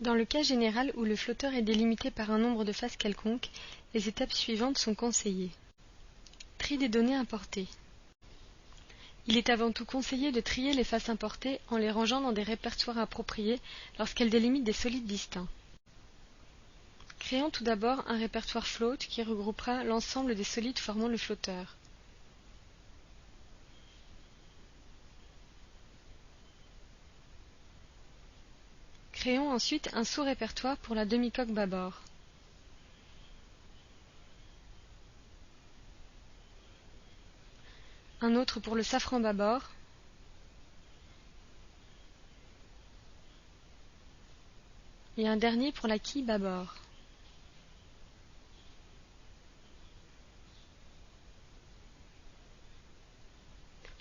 Dans le cas général où le flotteur est délimité par un nombre de faces quelconque, les étapes suivantes sont conseillées. Tri des données importées. Il est avant tout conseillé de trier les faces importées en les rangeant dans des répertoires appropriés lorsqu'elles délimitent des solides distincts. Créons tout d'abord un répertoire float qui regroupera l'ensemble des solides formant le flotteur. Créons ensuite un sous-répertoire pour la demi-coque bâbord. Un autre pour le safran bâbord, et un dernier pour la quille bâbord.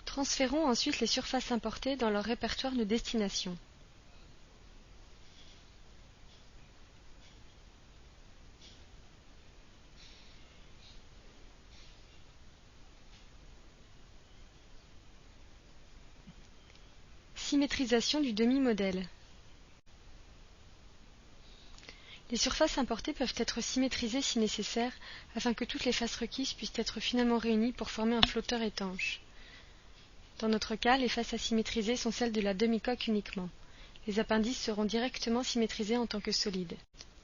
Transférons ensuite les surfaces importées dans leur répertoire de destination. Symétrisation du demi-modèle. Les surfaces importées peuvent être symétrisées si nécessaire afin que toutes les faces requises puissent être finalement réunies pour former un flotteur étanche. Dans notre cas, les faces à symétriser sont celles de la demi-coque uniquement. Les appendices seront directement symétrisés en tant que solides.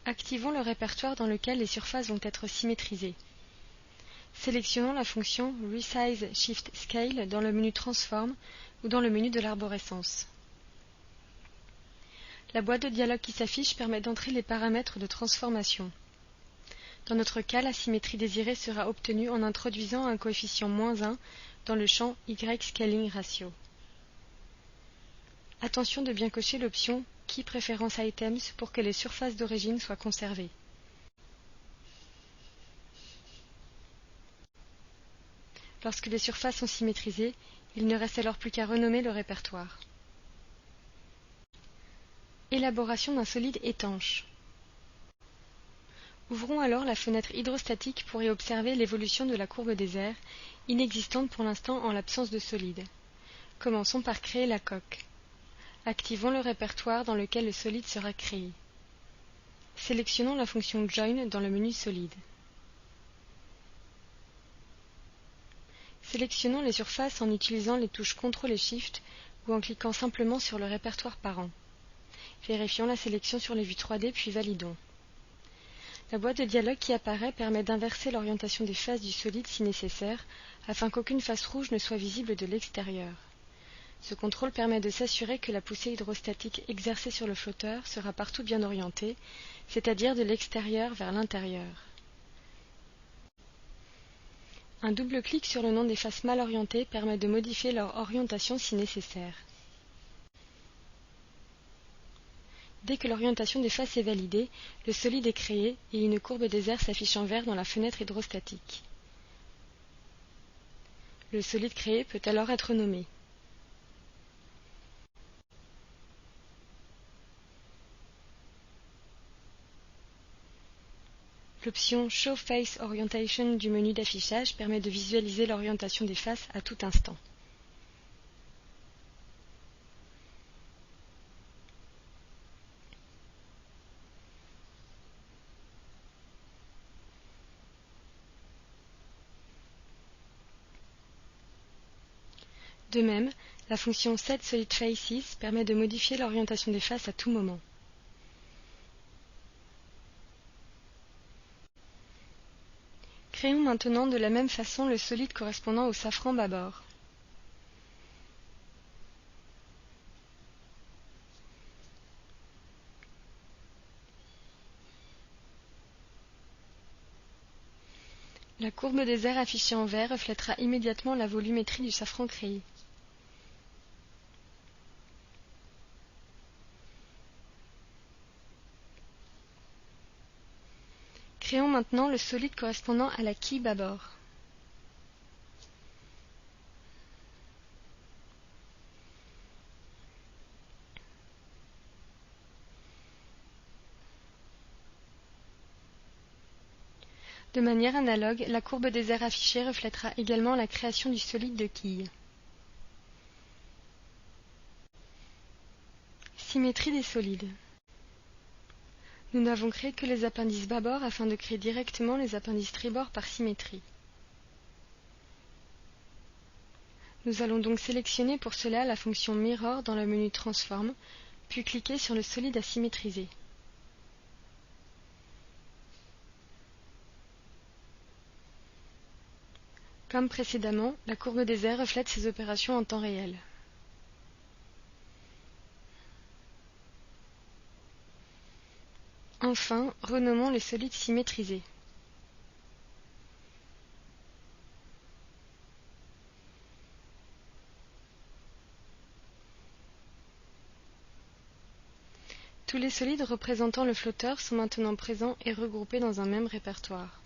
Activons le répertoire dans lequel les surfaces vont être symétrisées. Sélectionnons la fonction Resize Shift Scale dans le menu Transform ou dans le menu de l'arborescence. La boîte de dialogue qui s'affiche permet d'entrer les paramètres de transformation. Dans notre cas, la symétrie désirée sera obtenue en introduisant un coefficient -1 dans le champ Y-Scaling Ratio. Attention de bien cocher l'option Key Preference Items pour que les surfaces d'origine soient conservées. Lorsque les surfaces sont symétrisées, il ne reste alors plus qu'à renommer le répertoire. Élaboration d'un solide étanche. Ouvrons alors la fenêtre hydrostatique pour y observer l'évolution de la courbe des airs, inexistante pour l'instant en l'absence de solide. Commençons par créer la coque. Activons le répertoire dans lequel le solide sera créé. Sélectionnons la fonction Join dans le menu Solide. Sélectionnons les surfaces en utilisant les touches CTRL et SHIFT ou en cliquant simplement sur le répertoire parent. Vérifions la sélection sur les vues 3D puis validons. La boîte de dialogue qui apparaît permet d'inverser l'orientation des faces du solide si nécessaire, afin qu'aucune face rouge ne soit visible de l'extérieur. Ce contrôle permet de s'assurer que la poussée hydrostatique exercée sur le flotteur sera partout bien orientée, c'est-à-dire de l'extérieur vers l'intérieur. Un double clic sur le nom des faces mal orientées permet de modifier leur orientation si nécessaire. Dès que l'orientation des faces est validée, le solide est créé et une courbe des airs s'affiche en vert dans la fenêtre hydrostatique. Le solide créé peut alors être nommé. L'option Show Face Orientation du menu d'affichage permet de visualiser l'orientation des faces à tout instant. De même, la fonction Set Solid Faces permet de modifier l'orientation des faces à tout moment. Créons maintenant de la même façon le solide correspondant au safran bâbord. La courbe des airs affichée en vert reflètera immédiatement la volumétrie du safran créé. Créons maintenant le solide correspondant à la quille bâbord. De manière analogue, la courbe des airs affichée reflètera également la création du solide de quille. Symétrie des solides. Nous n'avons créé que les appendices bâbord afin de créer directement les appendices tribord par symétrie. Nous allons donc sélectionner pour cela la fonction Mirror dans le menu Transform, puis cliquer sur le solide à symétriser. Comme précédemment, la courbe des airs reflète ces opérations en temps réel. Enfin, renommons les solides symétrisés. Tous les solides représentant le flotteur sont maintenant présents et regroupés dans un même répertoire.